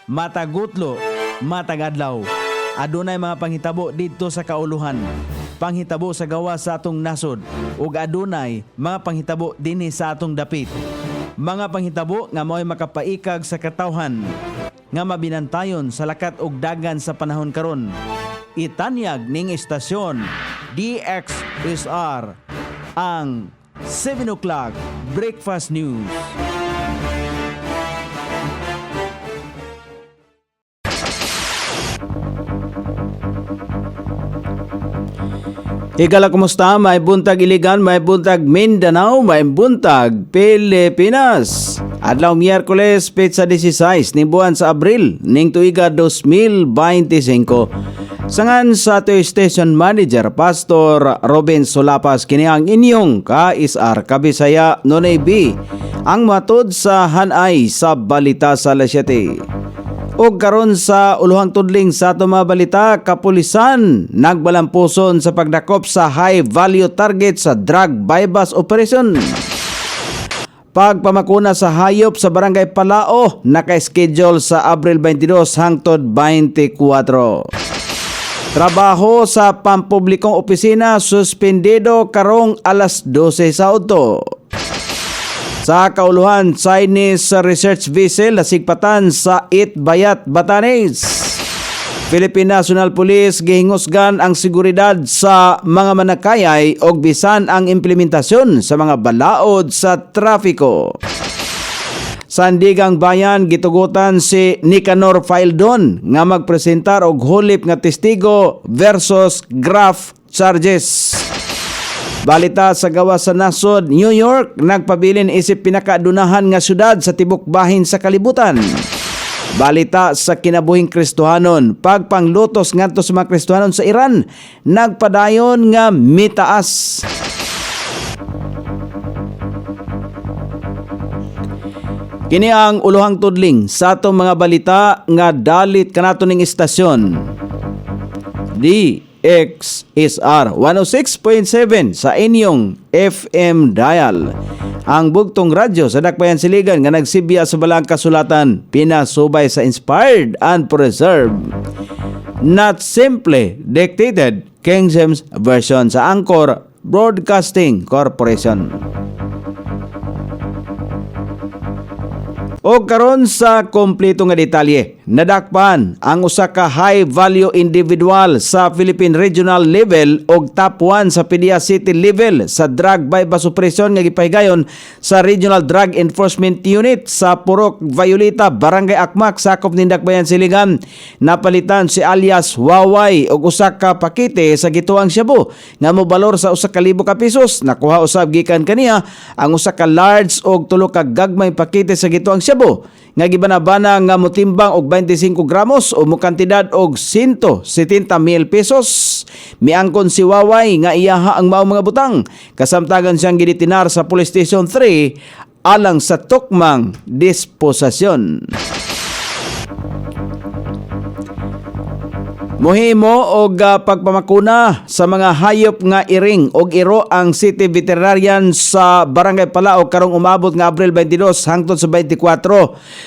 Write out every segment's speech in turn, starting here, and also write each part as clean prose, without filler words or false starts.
matagutlo, matagadlaw. Adunay mga panghitabo dito sa kauluhan, panghitabo sa gawa sa atong nasod, ug adunay mga panghitabo dinhi sa atong dapit. Mga panghitabo nga mao'y makapaikag sa katawhan, nga mabinantayon sa lakat ug dagan sa panahon karon. Itanyag ning istasyon DXSR ang 7 o'clock Breakfast News. Higala, kumusta? May buntag Iligan, may buntag Mindanao, may buntag Pilipinas. Adlaw Miyerkules, petsa 16 ning buwan sa Abril ning tuiga 2025. Sangan sa ato station manager Pastor Robin Solapas kini ang inyong ka-isar kabisaya Nonay B, ang matod sa hanay sa balita sa alas 7. O karon sa uluhang tudling sa ato mga balita, kapulisan nagbalampuson sa pagdakop sa high value target sa drug bypass operation. Pagpamakuna sa hayop sa Barangay Palao naka-schedule sa Abril 22 hangtod 24. Trabaho sa pampublikong opisina suspendido karong alas 12 sa udto. Sa kauluhan, Chinese research vessel nasigpatan sa Itbayat, Batanes. Philippine National Police gihingusgan ang seguridad sa mga manakayay og bisan ang implementasyon sa mga balaod sa trafiko. Sa Andigang Bayan, gitugutan si Nicanor Faildon nga magpresentar og hulip nga testigo versus graft charges. Balita sa gawa sa nasod, New York nagpabilin isip pinakaadunahan nga syudad sa tibok bahin sa kalibutan. Balita sa kinabuhing Kristohanon, pagpanglutos ngadto sa mga Kristohanon sa Iran nagpadayon nga mitaas. Kini ang uluhang tudling sa atong mga balita nga dalit kanato ning istasyon. DXSR 106.7 sa inyong FM dial. Ang bugtong radyo sa Dakbayan Siligan nga nagsibya sa balang kasulatan, pinasubay sa inspired and preserved, not simply dictated King James Version sa Anchor Broadcasting Corporation. O karon sa kompleto nga detalye, nadakpan ang usa ka high value individual sa Philippine Regional level og top 1 sa PDEA City level sa drug bypass operation nga gipahigayon sa Regional Drug Enforcement Unit sa Purok Violeta, Barangay Akmak, sakop ning Dakbayan Siligan. Napalitan si alias Waway og usa ka pakete sa gituang shabu nga mobalor sa 1,000 ka pesos. Nakuha usab gikan kaniya ang usa ka large og tulo ka gagmay pakete sa gituang shabu nga gibanabana nga motimbang og 25 gramos o mokantidad og 170,000 pesos. Miangkon si Waway nga iyaha ang maong mga butang. Kasamtagan siyang giditinar sa Police Station 3 alang sa tukmang disposasyon. Mohimo og pagpamakuna sa mga hayop nga iring og iro ang City Veterinarian sa Barangay Palao karong umabot nga Abril 22 hangtod sa 24.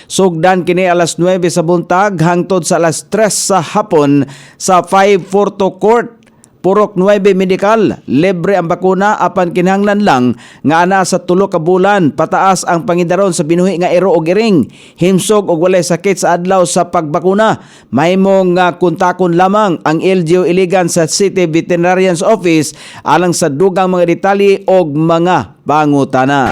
Sugdan kini alas 9 sa buntag hangtod sa alas 3 sa hapon sa 542 Court. Purok 9 Medical, libre ang bakuna apan kinahanglan lang nga ana sa 3 ka bulan pataas ang pangidaron sa binuhi nga iro og iring. Himsog og walay sakit sa adlaw sa pagbakuna. Mahimong nga kontakon lamang ang LGU Iligan sa City Veterinarian's Office alang sa dugang mga detalye og mga pangutana.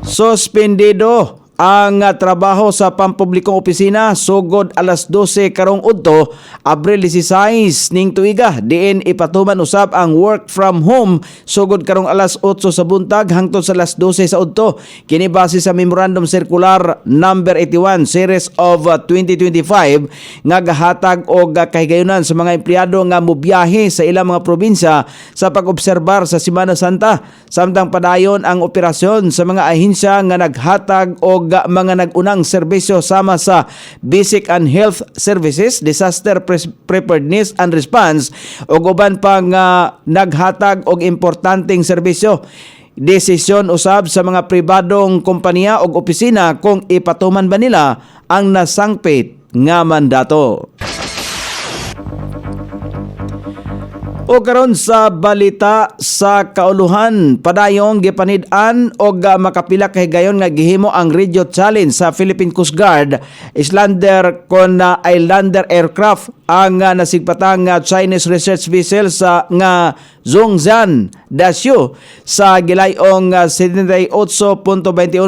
Suspendido ang trabaho sa pampublikong opisina sugod alas 12 karong udto Abril 16 ning tuiga. Diin ipatuman usab ang work from home sugod karong alas 8 sa buntag hangtod sa alas 12 sa udto. Kini base sa Memorandum Circular number 81 series of 2025 nga gahatag og kahigayunan sa mga empleyado nga mobiyahe sa ilang mga probinsya sa pag-obserbar sa Semana Santa. Samtang padayon ang operasyon sa mga ahensya nga naghatag og mga nag-unang serbisyo sama sa Basic and Health Services, Disaster Preparedness and Response ug uban pang naghatag og importanteng serbisyo. Desisyon usab sa mga pribadong kompanya o opisina kung ipatuman ba nila ang nasangpit nga mandato. O karon sa balita sa kauluhan, padayong gipanid-an og makapila ka higayon nga gihimo ang Radio Challenge sa Philippine Coast Guard, Islander kon Islander aircraft ang nasigpatang Chinese research vessel sa nga Zhongzhan Dashu sa gilayong 78.21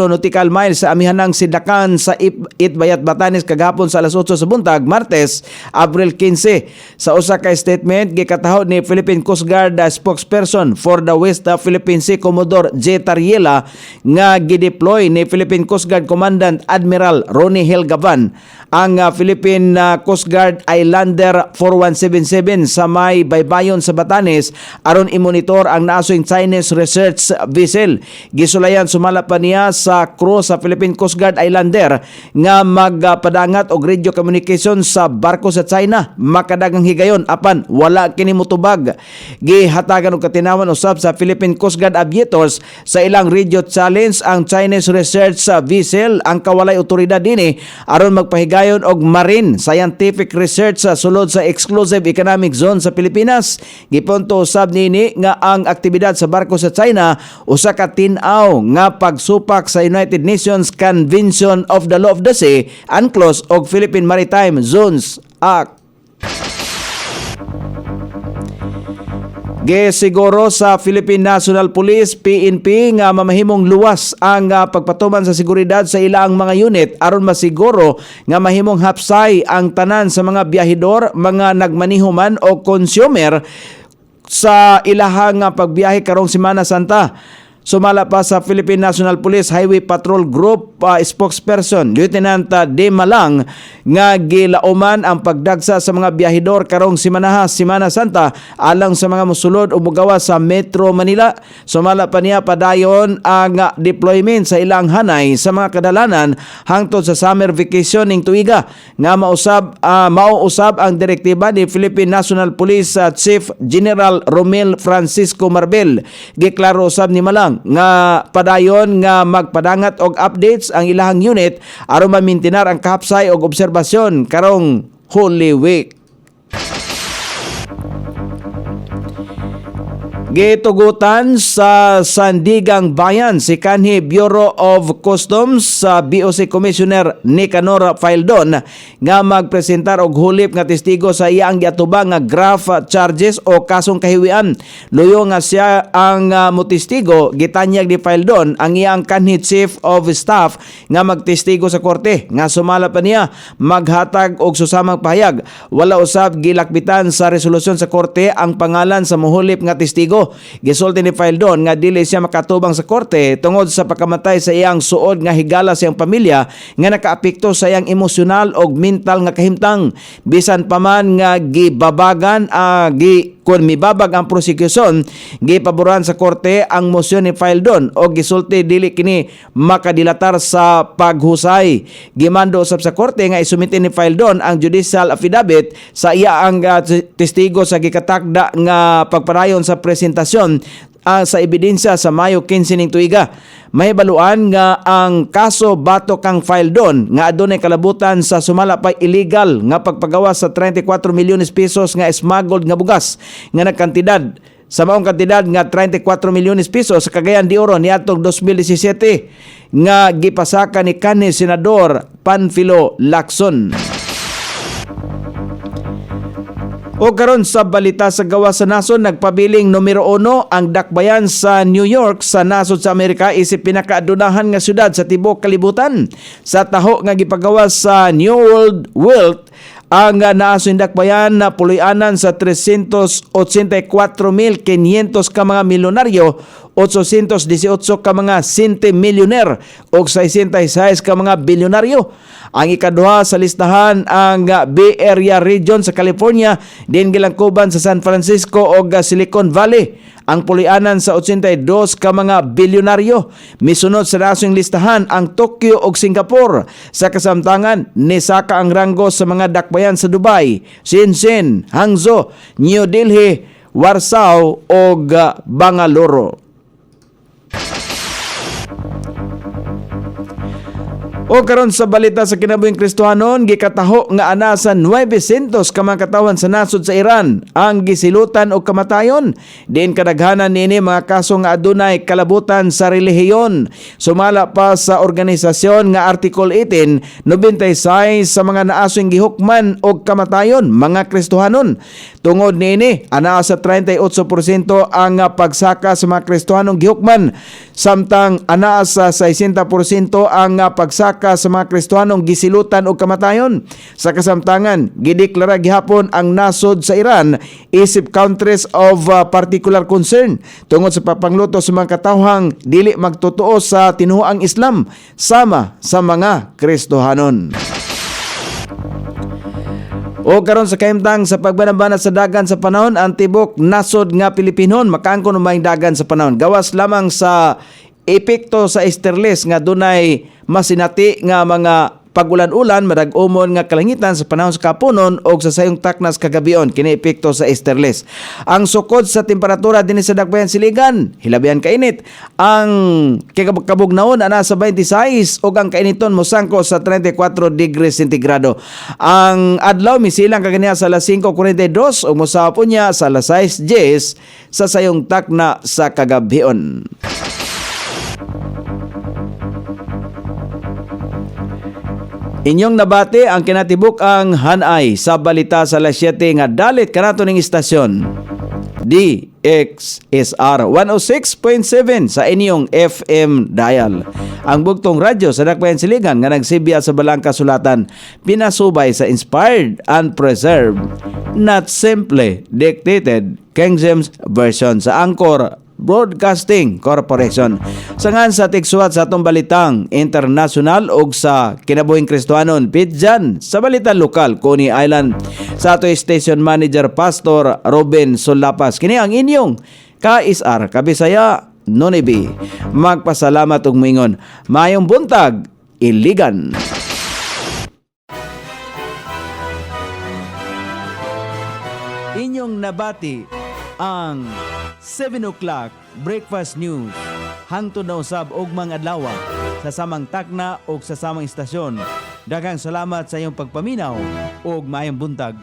nautical miles sa amihanang sidlakan sa Itbayat, Batanes kagahapon sa alas 8 sa buntag, Martes, Abril 15. Sa usa ka statement gikatahod ni Philippine Coast Guard spokesperson for the West Philippine Sea Commodore J. Tariela nga gideploy ni Philippine Coast Guard Commandant Admiral Ronnie Helgavan ang Philippine Coast Guard Islander 4177 sa may baybayon sa Batanes aron imonitor ang naasoing Chinese research vessel. Gisulayan sumala pa niya sa crew sa Philippine Coast Guard Islander nga magpadangat og radio communication sa barko sa China makadagang higayon apan wala kini motubag. Gihatagan og katinawan usab sa Philippine Coast Guard aviators sa ilang radio challenge ang Chinese research vessel ang kawalay otoridad dinhi aron magpahigayon og marine scientific research sa sulod sa exclusive economic zone sa Pilipinas. Gipunto usab nini nga ang aktibidad sa barko sa China usa ka tin-aw nga pagsupak sa United Nations Convention of the Law of the Sea UNCLOS og Philippine Maritime Zones Act. Gisiguro sa Philippine National Police PNP nga mamahimong luwas ang pagpatuman sa seguridad sa ilang mga unit aron masiguro nga mahimong hapsay ang tanan sa mga biyahedor, mga nagmanihuman o consumer sa ilahang pagbiyahe karong Semana Santa. Sumala pa sa Philippine National Police Highway Patrol Group spokesperson Lieutenant De Malang nga gilauman ang pagdagsa sa mga biyahedor karong Semana Santa alang sa mga mosulod o mugawa sa Metro Manila. Sumala pa niya padayon ang deployment sa ilang hanay sa mga kadalanan hangtod sa summer vacation ning tuiga nga mauusab ang direktiba ni Philippine National Police Chief General Romel Francisco Marbel. Giklaro usab ni Malang nga padayon nga magpadangat og updates ang ilahang unit aron mamintinar ang kahapsay og obserbasyon karong Holy Week. Gitugutan sa Sandigang Bayan si kanhi Bureau of Customs sa BOC Commissioner Nicanor Faildon nga magpresentar og hulip nga testigo sa iyang giatubang nga graft charges o kasong kahiwian. Luyo nga siya ang motestigo, gitanyag ni Faildon ang iyang kanhi Chief of Staff nga magtestigo sa korte nga sumala pa niya maghatag og susamang pahayag. Wala usab gilakbitan sa resolusyon sa korte ang pangalan sa mohulip nga testigo. Gisulti ni Faildon nga dili siya makatubang sa korte tungod sa pagkamatay sa iyang suod nga higala sa iyang pamilya nga nakaapekto sa iyang emosyonal og mental nga kahimtang. Bisan pa man nga gibabagan kung mibabag ang prosecution, gipaboran sa korte ang mosyon ni Faildon o gisulti dili kini makadilatar sa paghusay. Gimando usab sa korte nga isumite ni Faildon ang judicial affidavit sa iya ang testigo sa gikatakda nga pagpadayon sa presentasyon sa ebidensya sa Mayo 15 ning tuiga. Mahibaluan nga ang kaso batok kang Faildon nga adunay kalabutan sa sumala pay illegal nga pagpagawas sa 34 milyones pesos nga smuggled nga bugas nga nagkantidad sa maong kantidad nga 34 milyones pesos sa Cagayan de Oro niadtong 2017 nga gipasaka ni kanhi Senador Panfilo Lacson. O karon sa balita sa gawas sa nason, nagpabiling numero 1 ang dakbayan sa New York sa nasod sa Amerika isip pinakaadunahan nga syudad sa tibok kalibutan. Sa taho nga gipagawas sa New World Wealth, ang naasong dakbayan na puloy-anan sa 384,500 ka mga milyonaryo, 818 ka mga sente-milyoner o 66 ka mga bilyonaryo. Ang ikaduha sa listahan ang Bay Area region sa California, din gilangkuban sa San Francisco o Silicon Valley. ang pulianan sa 82 ka mga bilyonaryo. Misunod sa nasong listahan ang Tokyo ug Singapore. Sa kasamtangan, nisaka ang ranggo sa mga dakbayan sa Dubai, Shenzhen, Hangzhou, New Delhi, Warsaw ug Bangalore. O karon sa balita sa kinabuhing Kristohanon, gikataho nga ana sa 900 ka mga katawan sa nasod sa Iran ang gisilutan o kamatayon. Diin kadaghanan nini mga kaso nga adunay kalabutan sa relihiyon. Sumala pa sa organisasyon nga Article 18, 96 sa mga naasong gihukman og kamatayon mga Kristohanon. Tungod nini, ana sa 38% ang pagsaka sa mga Kristohanong gihukman, samtang ana sa 60% ang pagsaka sa mga Kristohanong gisilutan og kamatayon. Sa kasamtangan, gideklara gihapon ang nasod sa Iran isip countries of particular concern tungod sa papangluto sa mga katawhang dili magtotoo sa tinuoang Islam sama sa mga Kristohanon. O karon sa kahimtang sa pagbanabanat sa dagan sa panahon, ang tibok nasod nga Pilipinon makaangkon umay dagan sa panahon. Gawas lamang sa epekto sa esterles nga dunay masinati nga mga pagulan-ulan, madag-umon nga kalangitan sa panahon sa kapunon o sa sayong taknas kagabion, kini epekto sa esterles. Ang sukod sa temperatura din sa dakbayan siligan, hilabihan kainit. Ang kabugnaon ana sa 26 o ang kainiton mosangko sa 34 degrees centigrado. Ang adlaw misilang kaganiya sa alas 5:42 o mosapon niya sa alas 6:10 sa sayong takna sa kagabion. Inyong nabati ang kinatibuk ang hanay sa balita sa alas 7 nga dalit kanato ning istasyon. DXSR 106.7 sa inyong FM dial. Ang bugtong radyo sa dakbayan siligan nga nagsibya sa balang kasulatan, pinasubay sa inspired and preserved, not simply dictated King James Version sa Anchor Broadcasting Corporation. Sangan sa tigsuwat sa atong balitang international ug sa kinabuhing Kristohanon, pidjan sa balitang lokal, Coney Island. Sa ato station manager Pastor Robin Solapas, kini ang inyong KSR Kabisaya Nonibi. Magpasalamat ug moingon, mayong buntag, Iligan. Inyong nabati ang 7 o'clock breakfast news hangtod na usab og mga adlaw sa samang takna o sa samang istasyon. Daghang salamat sa iyong pagpaminaw ug maayong buntag.